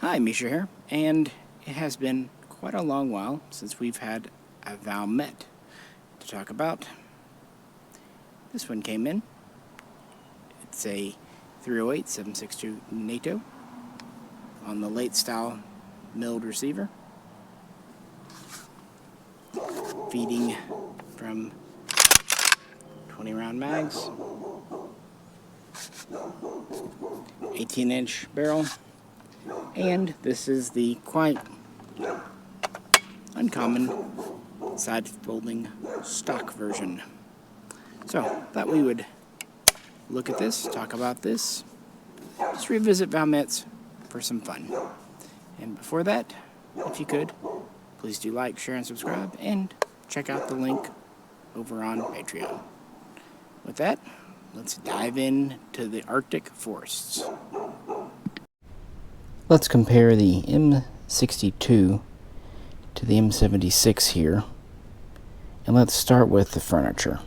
Hi, Misha here, and it has been quite a long while since we've had a Valmet to talk about. This one came in. It's a 308 762 NATO on the late style milled receiver, feeding from 20 round mags, 18-inch barrel. And this is the quite uncommon side-folding stock version. So, thought we would look at this, talk about this, just revisit Valmets for some fun. And before that, if you could, please do like, share, and subscribe, and check out the link over on Patreon. With that, let's dive into the Arctic forests. Let's compare the M62 to the M76 here, and let's start with the furniture.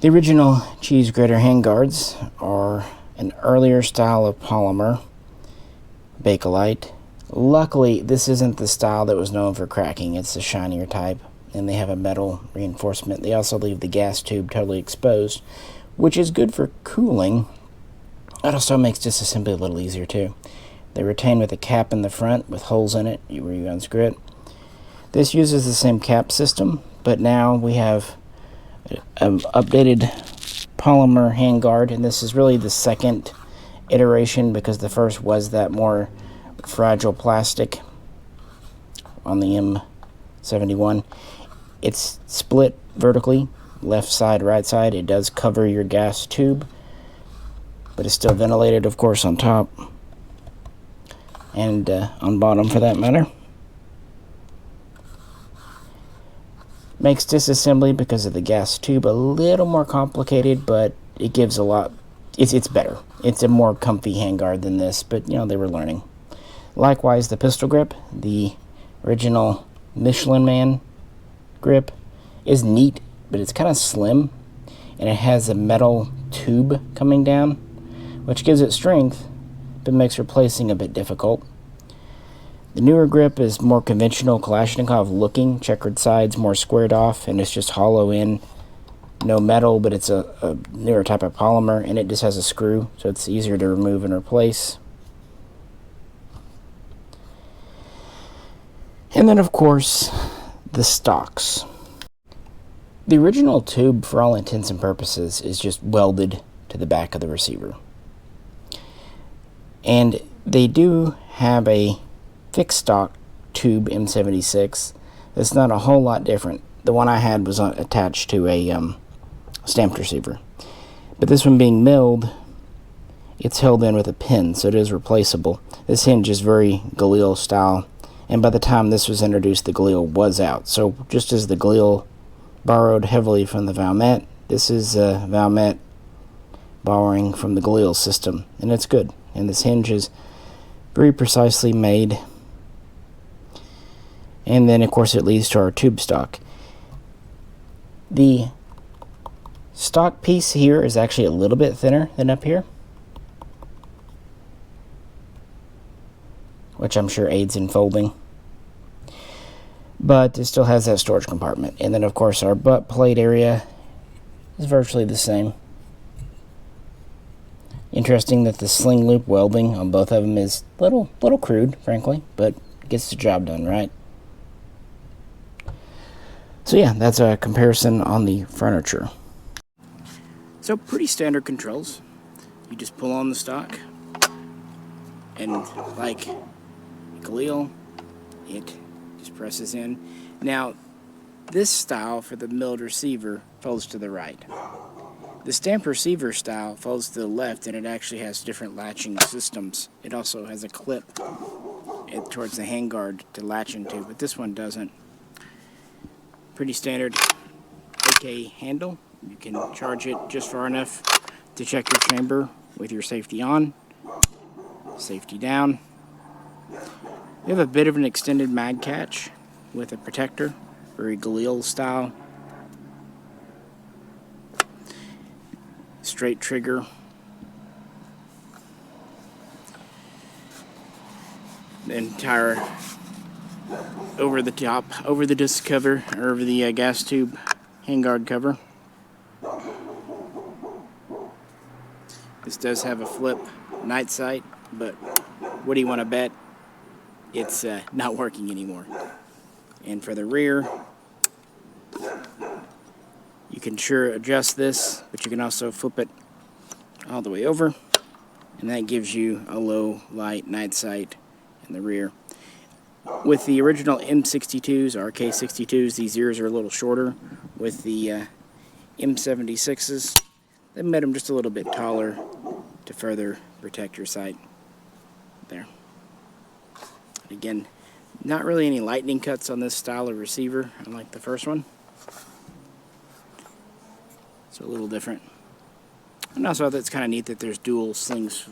The original cheese grater handguards are an earlier style of polymer, Bakelite. Luckily, this isn't the style that was known for cracking. It's the shinier type, and they have a metal reinforcement. They also leave the gas tube totally exposed, which is good for cooling. It also makes disassembly a little easier too. They retain with a cap in the front with holes in it where you unscrew it. This uses the same cap system, but now we have an updated polymer handguard, and this is really the second iteration because the first was that more fragile plastic on the M71. It's split vertically, left side, right side. It does cover your gas tube, but it's still ventilated, of course, on top and on bottom for that matter. Makes disassembly because of the gas tube a little more complicated, but it gives a lot. It's better. It's a more comfy handguard than this, but they were learning. Likewise, the pistol grip, the original Michelin Man grip, is neat, but it's kind of slim, and it has a metal tube coming down, which gives it strength, but makes replacing a bit difficult. The newer grip is more conventional Kalashnikov looking, checkered sides, more squared off, and it's just hollow in, no metal, but it's a newer type of polymer, and it just has a screw, so it's easier to remove and replace. And then, of course, the stocks. The original tube, for all intents and purposes, is just welded to the back of the receiver. And they do have a fixed stock tube M76 that's not a whole lot different. The one I had was attached to a stamped receiver. But this one being milled, it's held in with a pin, so it is replaceable. This hinge is very Grail style, and by the time this was introduced, the Grail was out. So just as the Grail borrowed heavily from the Valmet, this is Valmet borrowing from the Grail system, and it's good. And this hinge is very precisely made. And then, of course, it leads to our tube stock. The stock piece here is actually a little bit thinner than up here, which I'm sure aids in folding. But it still has that storage compartment. And then, of course, our butt plate area is virtually the same. Interesting that the sling loop welding on both of them is a little crude, frankly, but gets the job done, right? So yeah, that's a comparison on the furniture. So pretty standard controls. You just pull on the stock, and like Grail, it just presses in. Now, this style for the milled receiver folds to the right. The stamped receiver style folds to the left, and it actually has different latching systems. It also has a clip towards the handguard to latch into, but this one doesn't. Pretty standard AK handle. You can charge it just far enough to check your chamber with your safety on, safety down. You have a bit of an extended mag catch with a protector, very Grail style. Straight trigger. the entire over the top, over the disc cover, or over the gas tube handguard cover. This does have a flip night sight, but what do you want to bet? It's not working anymore. And for the rear, you can sure adjust this, but you can also flip it all the way over, and that gives you a low light night sight in the rear. With the original M62s, RK62s, these ears are a little shorter. With the M76s, they made them just a little bit taller to further protect your sight there. Again, not really any lightning cuts on this style of receiver, unlike the first one. So a little different. And also I thought it's kind of neat that there's dual slings,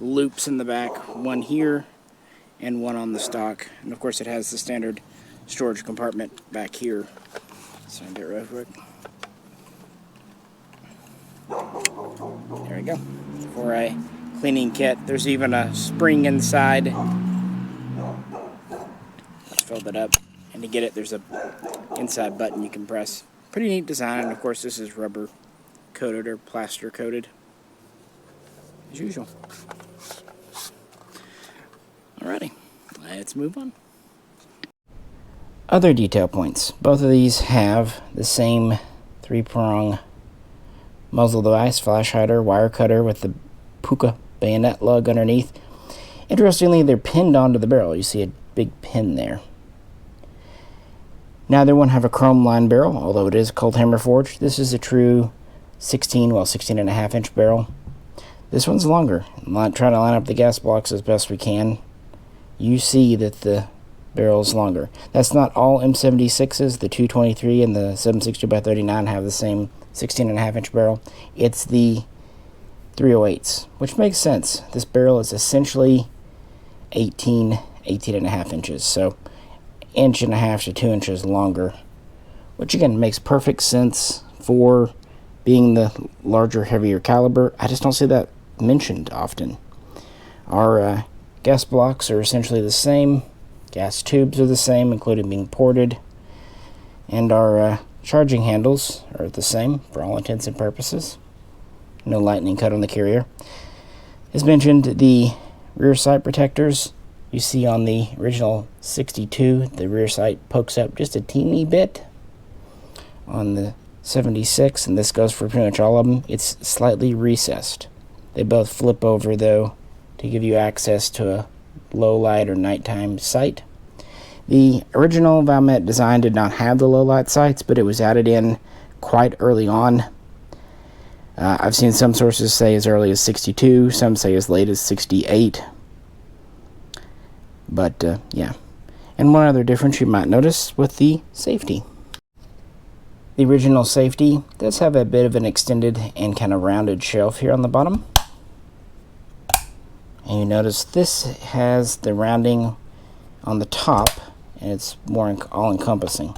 loops in the back, one here and one on the stock. And of course it has the standard storage compartment back here. So I'll do it real quick. There we go. For a cleaning kit. There's even a spring inside. Let's fold it up. And to get it, there's a inside button you can press. Pretty neat design, and of course this is rubber coated or plaster coated, as usual. Alrighty, let's move on. Other detail points. Both of these have the same 3-prong muzzle device, flash hider, wire cutter with the puka bayonet lug underneath. Interestingly, they're pinned onto the barrel. You see a big pin there. Neither one have a chrome line barrel, although it is cold hammer forged. This is a true 16.5-inch barrel. This one's longer. I'm trying to line up the gas blocks as best we can. You see that the barrel is longer. That's not all M76s. The 223 and the 762x39 have the same 16.5-inch barrel. It's the 308s, which makes sense. This barrel is essentially 18.5 inches. So 1.5 to 2 inches longer, which again makes perfect sense for being the larger, heavier caliber. I just don't see that mentioned often. Our gas blocks are essentially the same, gas tubes are the same, including being ported, and our charging handles are the same for all intents and purposes. No lightning cut on the carrier. As mentioned, the rear sight protectors, you see on the original 62, the rear sight pokes up just a teeny bit. On the 76, and this goes for pretty much all of them, it's slightly recessed. They both flip over, though, to give you access to a low light or nighttime sight. The original Valmet design did not have the low light sights, but it was added in quite early on. I've seen some sources say as early as 62, some say as late as 68. But, yeah. And one other difference you might notice with the safety. The original safety does have a bit of an extended and kind of rounded shelf here on the bottom. And you notice this has the rounding on the top, and it's more all-encompassing.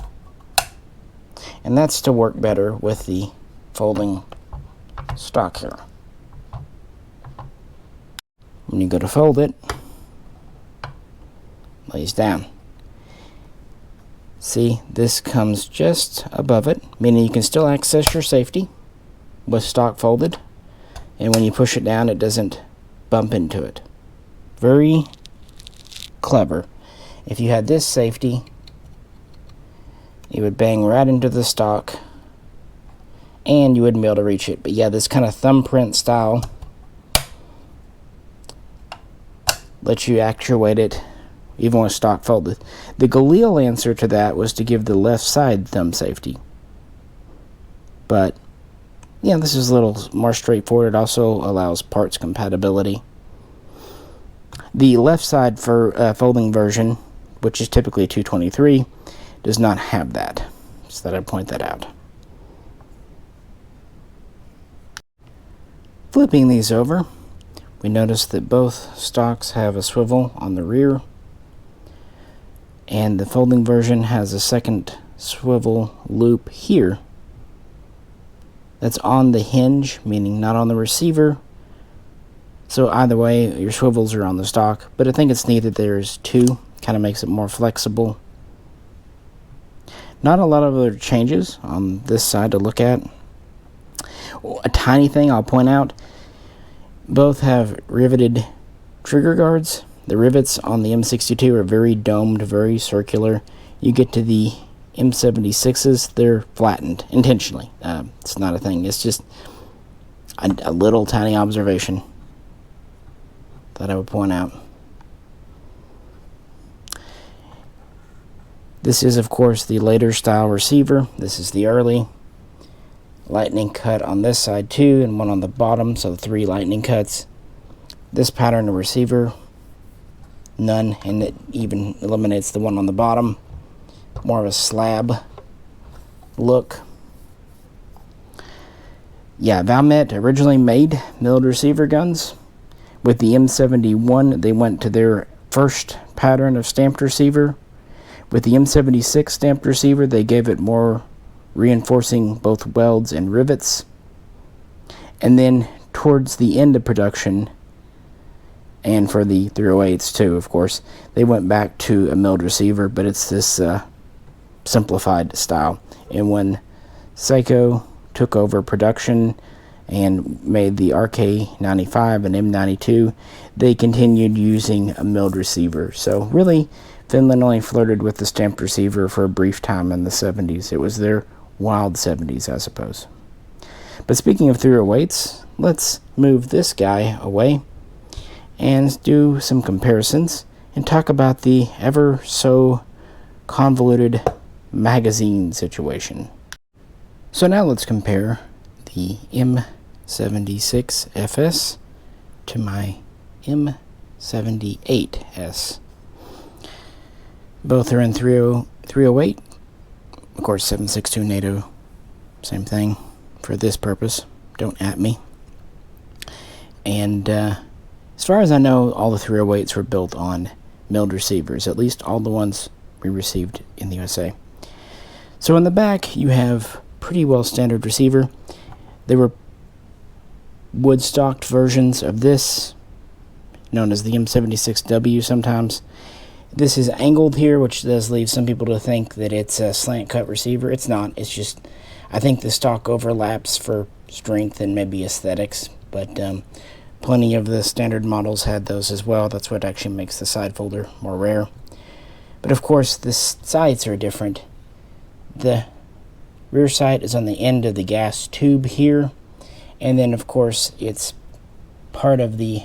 And that's to work better with the folding stock here. When you go to fold it, lays down. See, this comes just above it, meaning you can still access your safety with stock folded, and when you push it down it doesn't bump into it. Very clever. If you had this safety, it would bang right into the stock and you wouldn't be able to reach it. But yeah, this kind of thumbprint style lets you actuate it even with stock folded. The Grail answer to that was to give the left side thumb safety. But yeah, this is a little more straightforward. It also allows parts compatibility. The left side for folding version, which is typically 223, does not have that. So that I point that out. Flipping these over, we notice that both stocks have a swivel on the rear, and the folding version has a second swivel loop here that's on the hinge, meaning not on the receiver, So either way, your swivels are on the stock, but I think it's neat that there's two. Kind of makes it more flexible. Not a lot of other changes on this side to look at. A tiny thing I'll point out, both have riveted trigger guards. The rivets on the M62 are very domed, very circular. You get to the M76s, they're flattened intentionally. It's not a thing. It's just a little tiny observation that I would point out. This is, of course, the later style receiver. This is the early. Lightning cut on this side too, and one on the bottom, so 3 lightning cuts. This pattern of receiver, none, and it even eliminates the one on the bottom. More of a slab look. Yeah, Valmet originally made milled receiver guns. With the M71, they went to their first pattern of stamped receiver. With the M76 stamped receiver, they gave it more reinforcing both welds and rivets. And then towards the end of production, and for the 308s too, of course, they went back to a milled receiver, but it's this simplified style. And when Mishaco took over production and made the RK95 and M92, they continued using a milled receiver. So really, Finland only flirted with the stamped receiver for a brief time in the 70s. It was their wild 70s, I suppose. But speaking of 308s, let's move this guy away and do some comparisons and talk about the ever so convoluted magazine situation. So now let's compare the M76FS to my M78S. Both are in 308. Of course, 7.62 NATO, same thing for this purpose. Don't at me. And as far as I know, all the 308s were built on milled receivers, at least all the ones we received in the USA. So in the back, you have pretty well standard receiver. There were wood-stocked versions of this, known as the M76W sometimes. This is angled here, which does leave some people to think that it's a slant cut receiver. It's not. It's just, I think the stock overlaps for strength and maybe aesthetics, but plenty of the standard models had those as well. That's what actually makes the side folder more rare. But of course, the sights are different. The rear sight is on the end of the gas tube here, and then of course it's part of the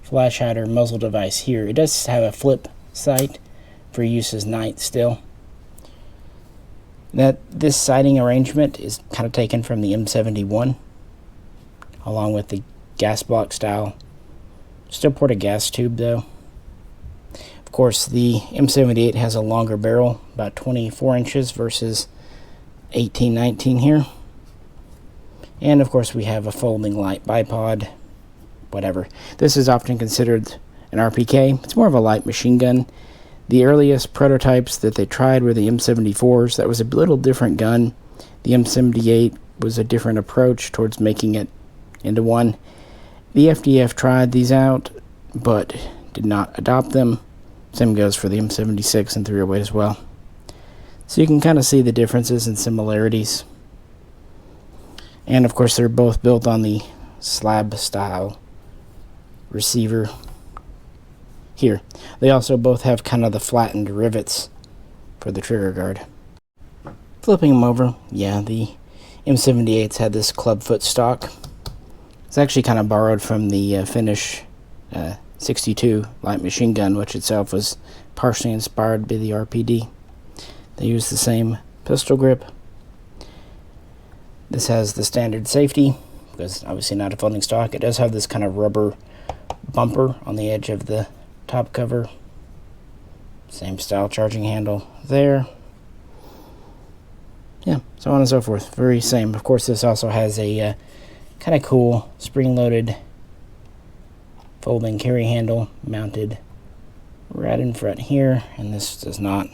flash hider muzzle device here. It does have a flip sight for use as night still. This sighting arrangement is kind of taken from the M71, along with the gas block style. Still port a gas tube though. Of course, the M78 has a longer barrel, about 24 inches versus 18-19 here. And of course we have a folding light bipod, whatever. This is often considered an RPK. It's more of a light machine gun. The earliest prototypes that they tried were the M74s. That was a little different gun. The M78 was a different approach towards making it into one. The FDF tried these out, but did not adopt them. Same goes for the M76 and 308 as well. So you can kind of see the differences and similarities. And of course they're both built on the slab style receiver here. They also both have kind of the flattened rivets for the trigger guard. Flipping them over, yeah, the M78s had this clubfoot stock. It's actually kind of borrowed from the Finnish 62 light machine gun, which itself was partially inspired by the RPD. They use the same pistol grip. This has the standard safety, because obviously not a folding stock. It does have this kind of rubber bumper on the edge of the top cover. Same style charging handle there. Yeah, so on and so forth. Very same. Of course, this also has a kind of cool spring-loaded folding carry handle mounted right in front here, and this does not.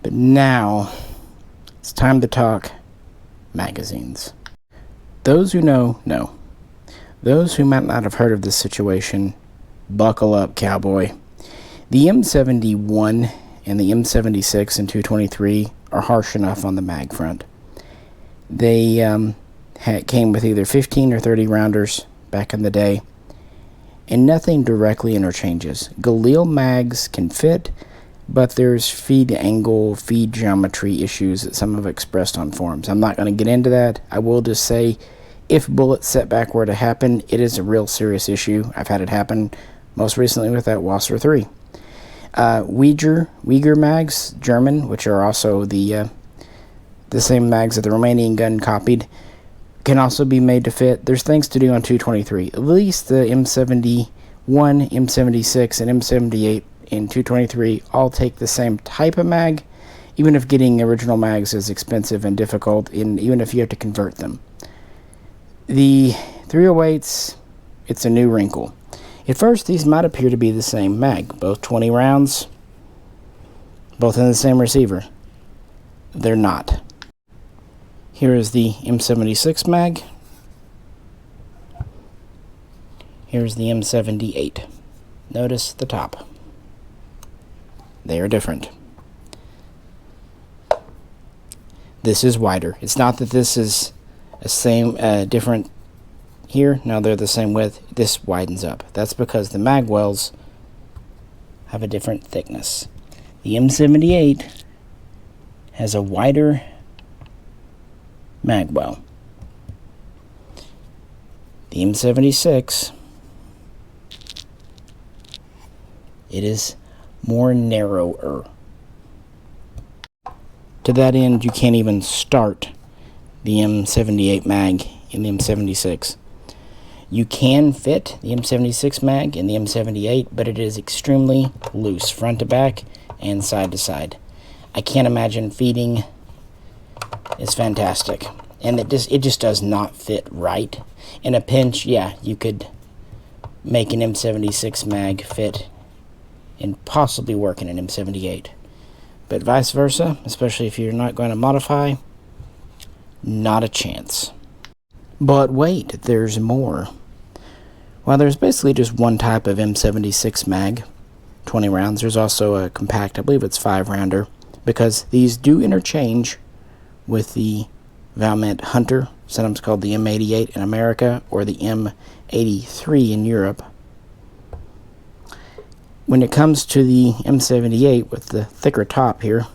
But now it's time to talk magazines. Those who know, know. Those who might not have heard of this situation, buckle up, cowboy. The M71 and the M76 and 223 are harsh enough on the mag front. They came with either 15 or 30 rounders back in the day, and nothing directly interchanges. Galil mags can fit, but there's feed angle, feed geometry issues that some have expressed on forums. I'm not going to get into that. I will just say, if bullet setback were to happen, it is a real serious issue. I've had it happen most recently with that Wasser 3. Uyghur mags, German, which are also the same mags that the Romanian gun copied, can also be made to fit. There's things to do on 223. At least the M71, M76, and M78 and 223 all take the same type of mag, even if getting original mags is expensive and difficult, and even if you have to convert them. The 308s, it's a new wrinkle. At first, these might appear to be the same mag, both 20 rounds, both in the same receiver. They're not. Here is the M76 mag. Here's the M78. Notice the top. They are different. This is wider. It's not that this is different here. No, they're the same width. This widens up. That's because the mag wells have a different thickness. The M78 has a wider mag well. The M76, it is more narrower. To that end, you can't even start the M78 mag in the M76. You can fit the M76 mag in the M78, but it is extremely loose, front to back and side to side. I can't imagine feeding is fantastic, and it just does not fit right. In a pinch, yeah, you could make an M76 mag fit and possibly work in an M78, but vice versa, especially if you're not going to modify, not a chance. But wait, there's more. While there's basically just one type of M76 mag, 20 rounds, there's also a compact, I believe it's 5-rounder, because these do interchange with the Valmet Hunter, sometimes called the M88 in America, or the M83 in Europe. When it comes to the M78 with the thicker top here,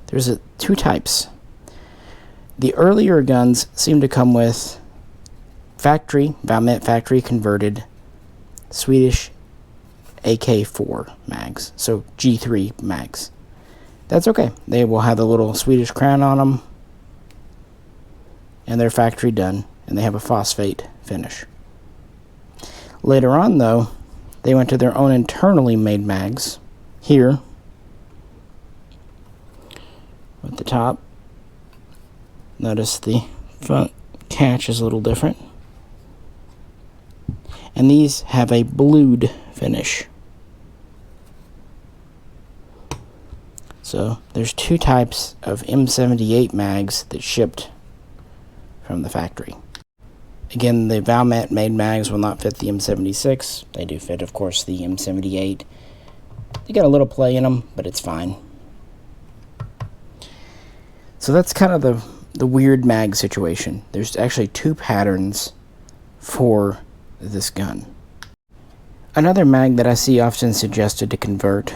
there's two types. The earlier guns seem to come with Valmet factory converted Swedish AK4 mags, so G3 mags. That's okay. They will have the little Swedish crown on them, and they're factory done, and they have a phosphate finish. Later on, though, they went to their own internally made mags. Here, at the top, notice the front catch is a little different. And these have a blued finish. So there's two types of M78 mags that shipped from the factory. Again, the Valmet made mags will not fit the M76. They do fit, of course, the M78. They got a little play in them, but it's fine. So that's kind of the weird mag situation. There's actually two patterns for this gun. Another mag that I see often suggested to convert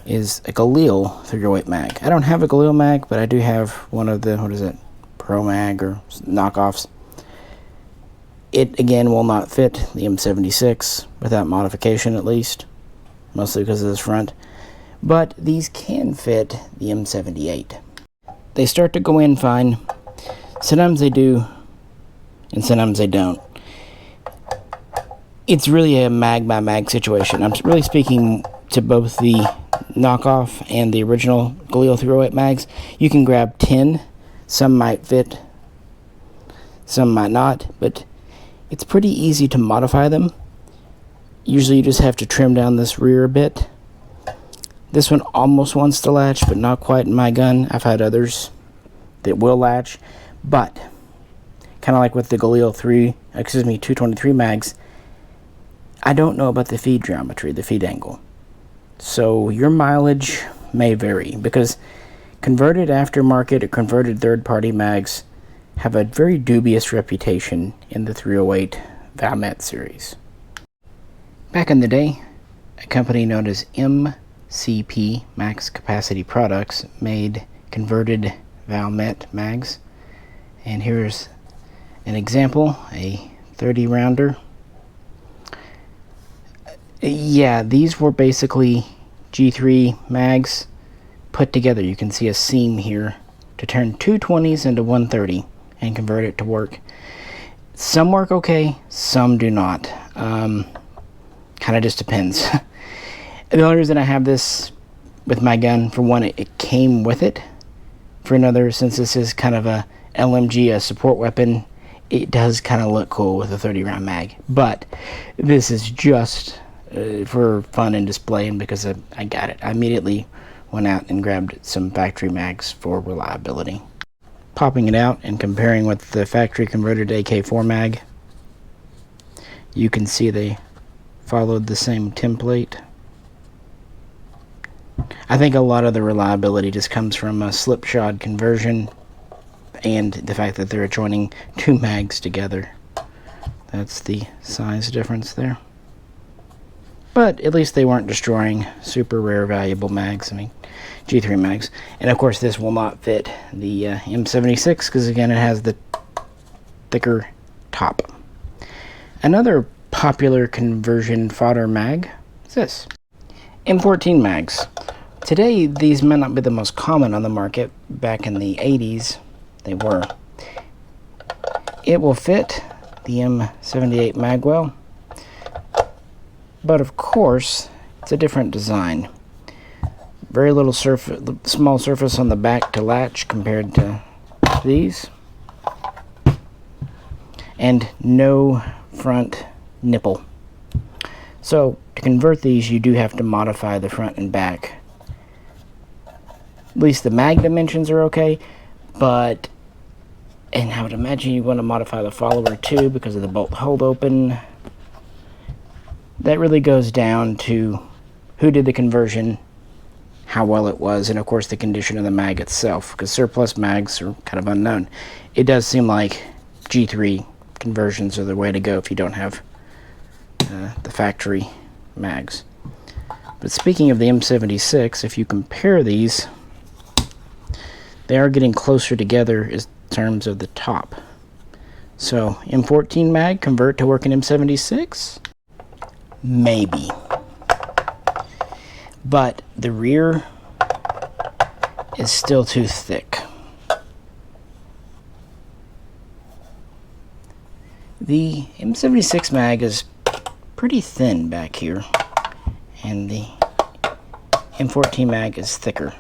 is a Galil 308 mag. I don't have a Galil mag, but I do have one of the, Pro Mag or knockoffs. It, again, will not fit the M76 without modification, at least, mostly because of this front. But these can fit the M78. They start to go in fine. Sometimes they do, and sometimes they don't. It's really a mag by mag situation. I'm really speaking to both the knockoff and the original Galil 308 mags. You can grab 10. Some might fit, some might not, but it's pretty easy to modify them. Usually you just have to trim down this rear a bit. This one almost wants to latch, but not quite in my gun. I've had others that will latch, but kind of like with the Galil 223 mags, I don't know about the feed geometry, the feed angle. So your mileage may vary, because converted aftermarket or converted third-party mags have a very dubious reputation in the 308 Valmet series. Back in the day, a company known as MCP, Max Capacity Products, made converted Valmet mags. And here's an example, a 30 rounder. Yeah, these were basically G3 mags put together. You can see a seam here to turn two 20s into 130 and convert it to work. Some work okay, some do not. Kind of just depends. The only reason I have this with my gun, for one, it came with it. For another, since this is kind of a LMG, a support weapon, it does kind of look cool with a 30 round mag. But this is just for fun and display, and because I got it. I immediately went out and grabbed some factory mags for reliability. Popping it out and comparing with the factory converted AK4 mag, you can see they followed the same template. I think a lot of the reliability just comes from a slipshod conversion and the fact that they're joining two mags together. That's the size difference there. But at least they weren't destroying super rare valuable mags. I mean, G3 mags. And of course this will not fit the M76 because again it has the thicker top. Another popular conversion fodder mag is this. M14 mags. Today these may not be the most common on the market. Back in the 80s they were. It will fit the M78 mag well, but of course it's a different design. Very little small surface on the back to latch compared to these, and no front nipple. So to convert these you do have to modify the front and back. At least the mag dimensions are okay, but, and I would imagine you want to modify the follower too because of the bolt hold open. That really goes down to who did the conversion, how well it was, and of course the condition of the mag itself, because surplus mags are kind of unknown. It does seem like G3 conversions are the way to go if you don't have the factory mags. But speaking of the M76, if you compare these, they are getting closer together in terms of the top. So M14 mag convert to work in M76? Maybe. But the rear is still too thick. The M76 mag is pretty thin back here, and the M14 mag is thicker.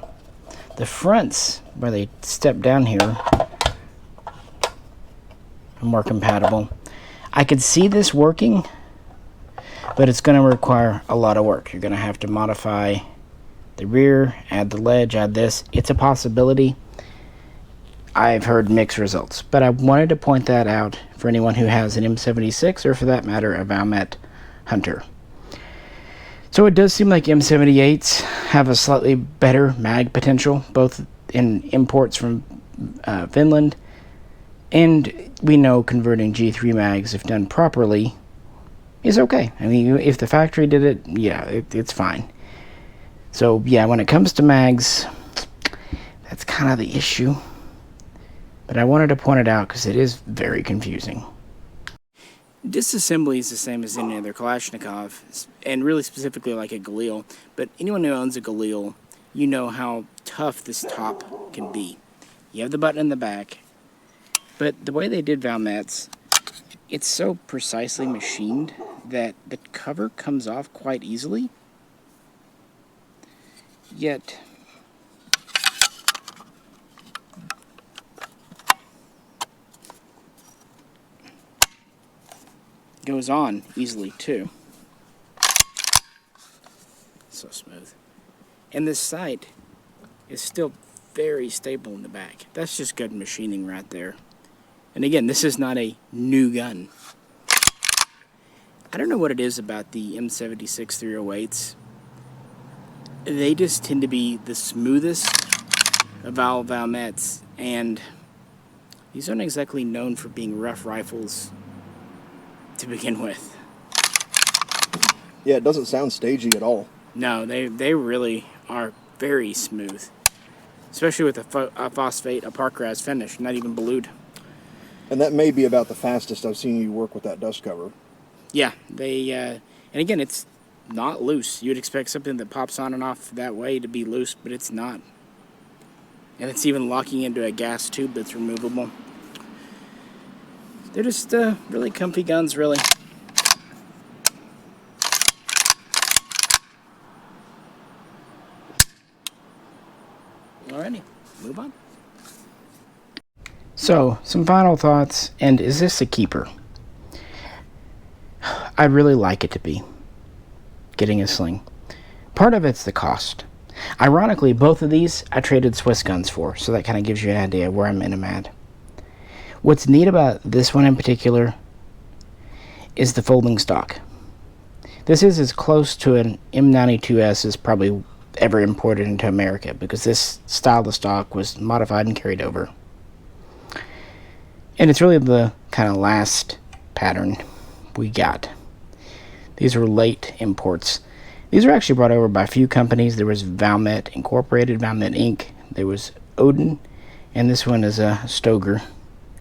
The fronts, where they step down here, are more compatible. I could see this working, but it's going to require a lot of work. You're going to have to modify the rear, add the ledge, add this. It's a possibility. I've heard mixed results, but I wanted to point that out for anyone who has an M76, or for that matter, a Valmet Hunter. So it does seem like M78s have a slightly better mag potential, both in imports from Finland, and we know converting G3 mags, if done properly, is okay. I mean, if the factory did it, yeah, it's fine. So yeah, when it comes to mags, that's kind of the issue. But I wanted to point it out because it is very confusing. Disassembly is the same as any other Kalashnikov, and really specifically like a Galil. But anyone who owns a Galil, you know how tough this top can be. You have the button in the back, but the way they did Valmet's, it's so precisely machined that the cover comes off quite easily. Yet goes on easily too. So smooth. And this sight is still very stable in the back. That's just good machining right there. And again, this is not a new gun. I don't know what it is about the M76 308s. They just tend to be the smoothest of all Valmets, and these aren't exactly known for being rough rifles to begin with. Yeah, it doesn't sound stagey at all. No, they really are very smooth. Especially with a phosphate, a Parkerized finish, not even blued. And that may be about the fastest I've seen you work with that dust cover. Yeah, and again, it's not loose. You'd expect something that pops on and off that way to be loose, but it's not. And it's even locking into a gas tube that's removable. They're just really comfy guns, really. Alrighty, move on. So, some final thoughts, and is this a keeper? I'd really like it to be. Getting a sling. Part of it's the cost. Ironically, both of these I traded Swiss guns for, so that kind of gives you an idea where I'm in them at. What's neat about this one in particular is the folding stock. This is as close to an M92S as probably ever imported into America, because this style of stock was modified and carried over. And it's really the kind of last pattern we got. These were late imports. These were actually brought over by a few companies. There was Valmet Incorporated, Valmet Inc., there was Odin, and this one is a Stoeger,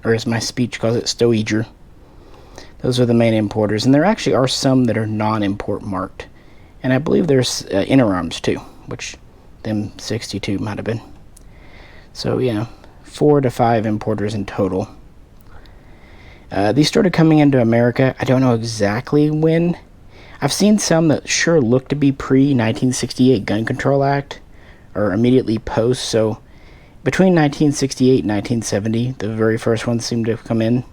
or as my speech calls it, Stoeger. Those are the main importers, and there actually are some that are non-import marked. And I believe there's inner arms too, which the M62 might have been. So yeah, 4 to 5 importers in total. These started coming into America, I don't know exactly when. I've seen some that sure look to be pre-1968 Gun Control Act, or immediately post, so between 1968 and 1970, the very first ones seemed to come in.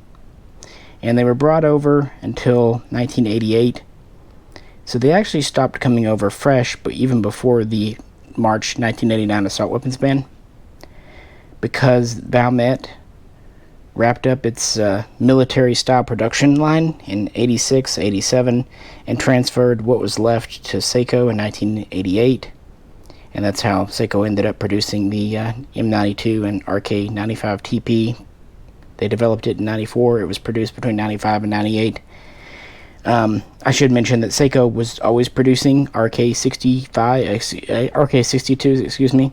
And they were brought over until 1988. So they actually stopped coming over fresh, but even before the March 1989 assault weapons ban, because Valmet wrapped up its military-style production line in 86, 87, and transferred what was left to Seiko in 1988. And that's how Seiko ended up producing the M92 and RK95 TP. They developed it in 94. It was produced between 95 and 98. I should mention that Seiko was always producing RK62s, excuse me,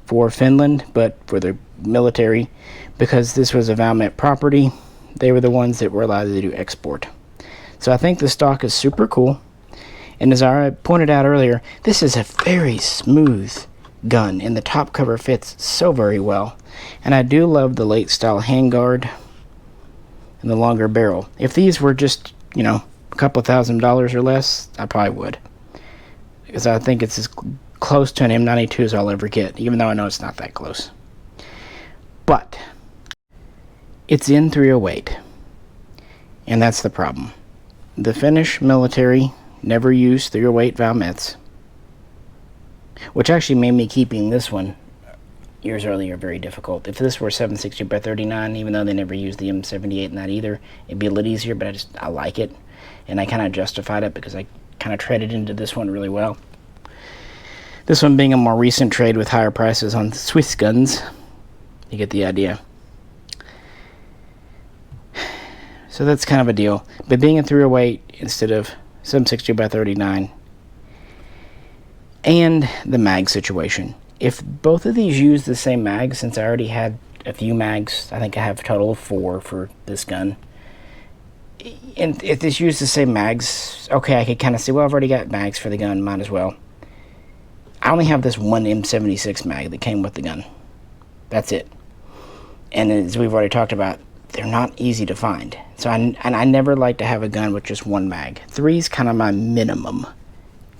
for Finland, but for the military, because this was a Valmet property, they were the ones that were allowed to do export. So I think the stock is super cool, and as I pointed out earlier, this is a very smooth gun, and the top cover fits so very well. And I do love the late style handguard and the longer barrel. If these were just, you know, a couple $1,000s or less, I probably would, because I think it's as close to an M92 as I'll ever get, even though I know it's not that close. But it's in 308, and that's the problem. The Finnish military never used 308 Valmets, which actually made me keeping this one years earlier very difficult. If this were 760x39, even though they never used the M78 in that either, it'd be a little easier, but I like it, and I kind of justified it because I kind of traded into this one really well. This one being a more recent trade with higher prices on Swiss guns, you get the idea. So that's kind of a deal. But being a 308 instead of 760x39, and the mag situation. If both of these use the same mag, since I already had a few mags, I think I have a total of 4 for this gun. And if this used the same mags, okay, I could kind of see, well, I've already got mags for the gun, might as well. I only have this one M76 mag that came with the gun. That's it. And as we've already talked about, they're not easy to find. So I never like to have a gun with just one mag. 3 is kind of my minimum,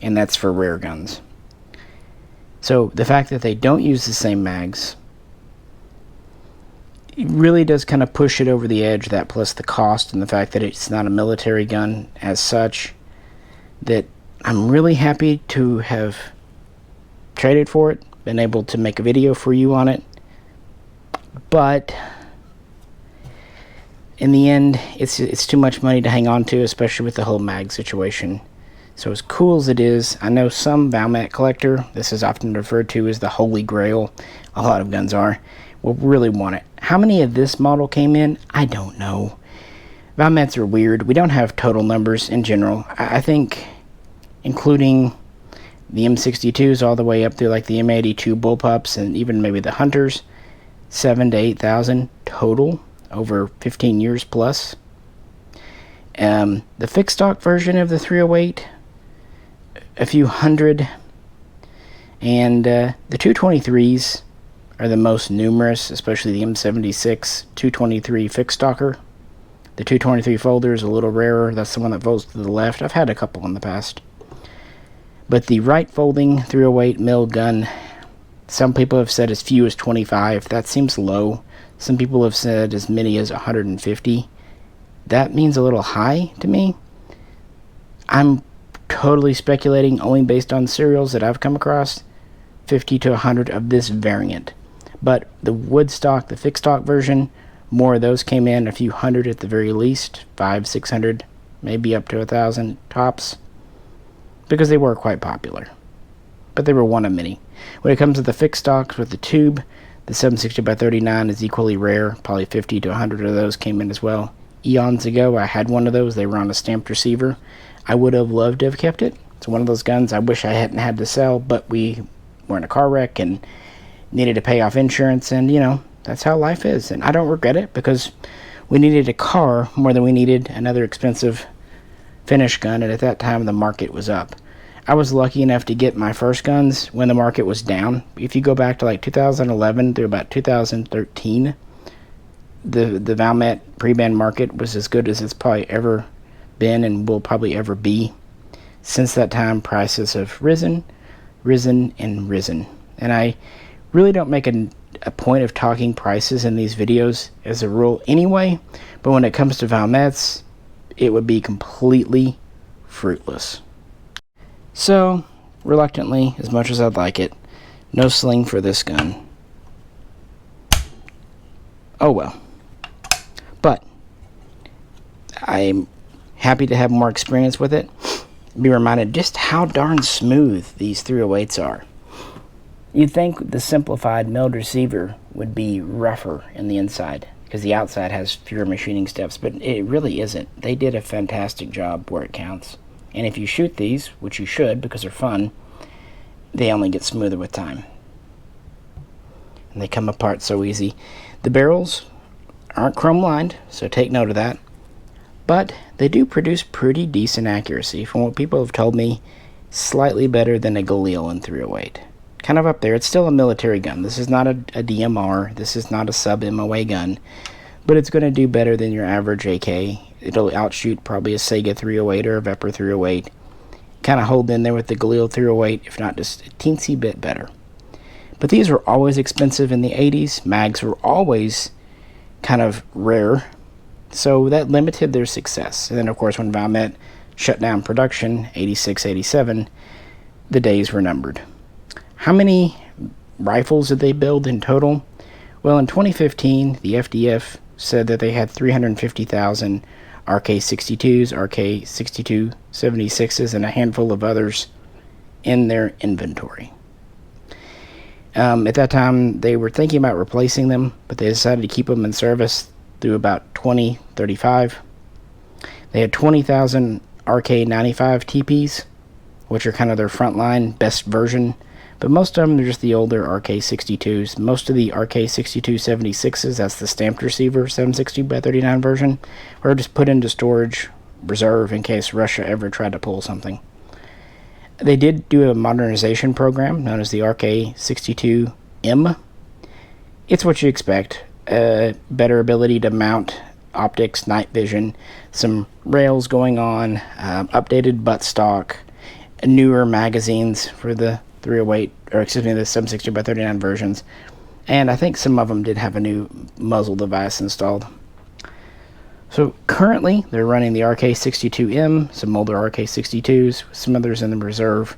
and that's for rare guns. So the fact that they don't use the same mags, it really does kind of push it over the edge, that plus the cost and the fact that it's not a military gun as such, that I'm really happy to have traded for it, been able to make a video for you on it. But in the end, it's too much money to hang on to, especially with the whole mag situation. So as cool as it is, I know some Valmet collector, this is often referred to as the Holy Grail, a lot of guns are, will really want it. How many of this model came in? I don't know. Valmets are weird. We don't have total numbers in general. I think, including the M62s all the way up through like the M82 bullpups and even maybe the Hunters, 7,000 to 8,000 total over 15 years plus. The fixed stock version of the 308, a few hundred, and the 223s are the most numerous, especially the M76 223 fixed stalker. The 223 folder is a little rarer. That's the one that folds to the left. I've had a couple in the past. But the right folding 308 mil gun, some people have said as few as 25. That seems low. Some people have said as many as 150. That means a little high to me. I'm totally speculating only based on serials that I've come across, 50 to 100 of this variant. But the wood stock, the fixed stock version, more of those came in, a few hundred at the very least, 500, 600, maybe up to 1,000 tops, because they were quite popular. But they were one of many. When it comes to the fixed stocks with the tube, the 760x39 is equally rare. Probably 50 to 100 of those came in as well. Eons ago, I had one of those. They were on a stamped receiver. I would have loved to have kept it. It's one of those guns I wish I hadn't had to sell, but we were in a car wreck and needed to pay off insurance, and you know, that's how life is. And I don't regret it, because we needed a car more than we needed another expensive finish gun, and at that time the market was up. I was lucky enough to get my first guns when the market was down. If you go back to like 2011 through about 2013, the Valmet pre-ban market was as good as it's probably ever been and will probably ever be. Since that time, prices have risen, and risen. And I really don't make a point of talking prices in these videos as a rule anyway, but when it comes to Valmets, it would be completely fruitless. So, reluctantly, as much as I'd like it, no sling for this gun. Oh well. But I'm happy to have more experience with it. Be reminded just how darn smooth these 308s are. You'd think the simplified milled receiver would be rougher in the inside, because the outside has fewer machining steps, but it really isn't. They did a fantastic job where it counts. And if you shoot these, which you should because they're fun, they only get smoother with time. And they come apart so easy. The barrels aren't chrome lined, so take note of that. But they do produce pretty decent accuracy. From what people have told me, slightly better than a Galil in 308. Kind of up there. It's still a military gun. This is not a DMR. This is not a sub-MOA gun. But it's going to do better than your average AK. It'll outshoot probably a Sega 308 or a Vepr 308. Kind of hold in there with the Galil 308, if not just a teensy bit better. But these were always expensive in the 80s. Mags were always kind of rare. So that limited their success. And then, of course, when Valmet shut down production, 86, 87, the days were numbered. How many rifles did they build in total? Well, in 2015, the FDF said that they had 350,000 RK62s, RK62 76s, and a handful of others in their inventory. At that time, they were thinking about replacing them, but they decided to keep them in service through about 2035. They had 20,000 RK95 TPs, which are kind of their frontline best version, but most of them are just the older RK62s. Most of the RK62 76s, that's the stamped receiver 760x39 version, were just put into storage reserve in case Russia ever tried to pull something. They did do a modernization program known as the RK62M. It's what you expect. Better ability to mount optics, night vision, some rails going on, updated buttstock, newer magazines for the 308, or excuse me, the 760x39 versions, and I think some of them did have a new muzzle device installed. So currently they're running the RK62M, some older RK62s, some others in the reserve.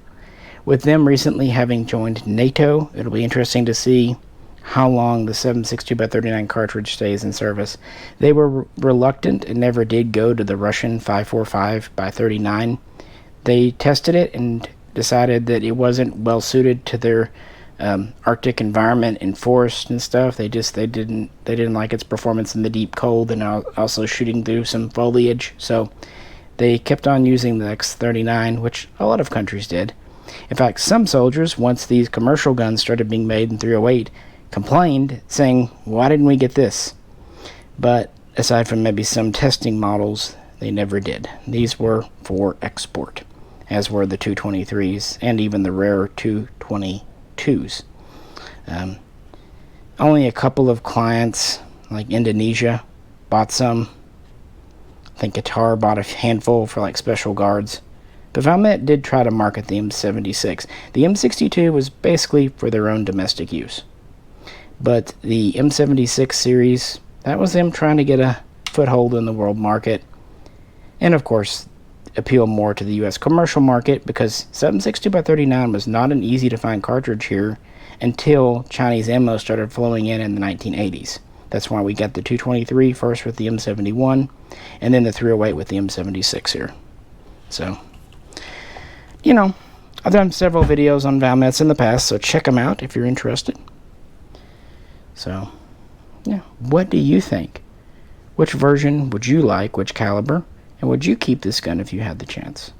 With them recently having joined NATO, it'll be interesting to see how long the 7.62x39 cartridge stays in service. They were reluctant and never did go to the Russian 545x39. They tested it and decided that it wasn't well suited to their Arctic environment and forest and stuff. They didn't like its performance in the deep cold and also shooting through some foliage. So they kept on using the X39, which a lot of countries did. In fact, some soldiers, once these commercial guns started being made in 308, complained, saying, "Why didn't we get this?" But aside from maybe some testing models, they never did. These were for export, as were the 223s and even the rare 222s. Only a couple of clients, like Indonesia, bought some. I think Qatar bought a handful for like special guards. But Valmet did try to market the M76. The M62 was basically for their own domestic use. But the M76 series, that was them trying to get a foothold in the world market. And of course, appeal more to the US commercial market, because 7.62x39 was not an easy to find cartridge here until Chinese ammo started flowing in the 1980s. That's why we got the 223 first with the M71, and then the 308 with the M76 here. So, you know, I've done several videos on Valmets in the past, so check them out if you're interested. So, yeah, what do you think? Which version would you like? Which caliber? And would you keep this gun if you had the chance?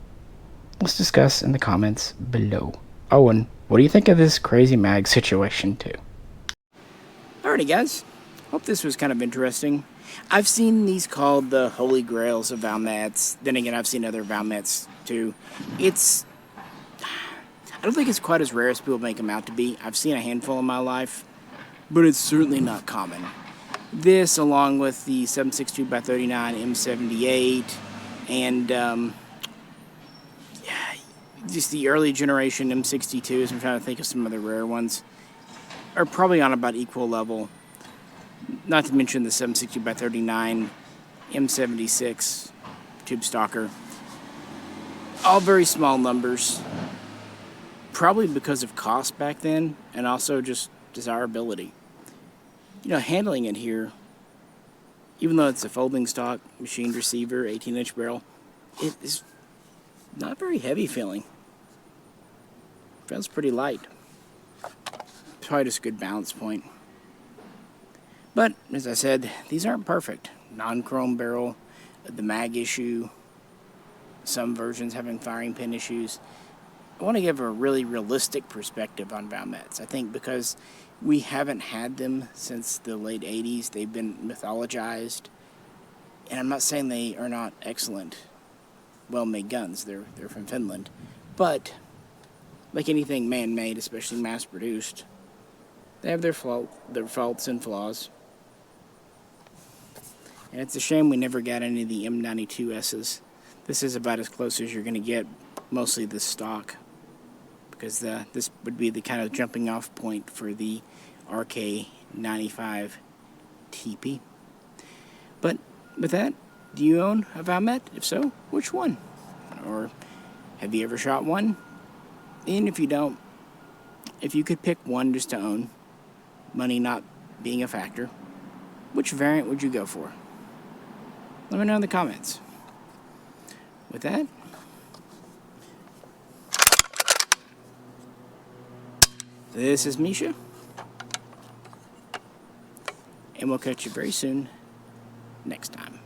Let's discuss in the comments below. Oh, and what do you think of this crazy mag situation too? Alrighty guys, hope this was kind of interesting. I've seen these called the holy grails of Valmets. Then again, I've seen other Valmets too. I don't think it's quite as rare as people make them out to be. I've seen a handful in my life, but it's certainly not common. This, along with the 7.62x39 M78, and just the early generation M62s, I'm trying to think of some other rare ones, are probably on about equal level. Not to mention the 7.62x39 M76 tube stalker. All very small numbers, probably because of cost back then, and also just desirability. You know, handling it here, even though it's a folding stock, machined receiver, 18-inch barrel, it is not very heavy feeling. Feels pretty light. Probably just a good balance point. But, as I said, these aren't perfect. Non-chrome barrel, the mag issue, some versions having firing pin issues. I want to give a really realistic perspective on Valmets. I think because we haven't had them since the late 80s, they've been mythologized. And I'm not saying they are not excellent, well-made guns. They're from Finland. But, like anything man-made, especially mass-produced, they have their faults and flaws. And it's a shame we never got any of the M92Ss. This is about as close as you're going to get, mostly the stock, because this would be the kind of jumping off point for the RK95 TP. But with that, do you own a Valmet? If so, which one? Or have you ever shot one? And if you don't, if you could pick one just to own, money not being a factor, which variant would you go for? Let me know in the comments. With that, this is Misha, and we'll catch you very soon next time.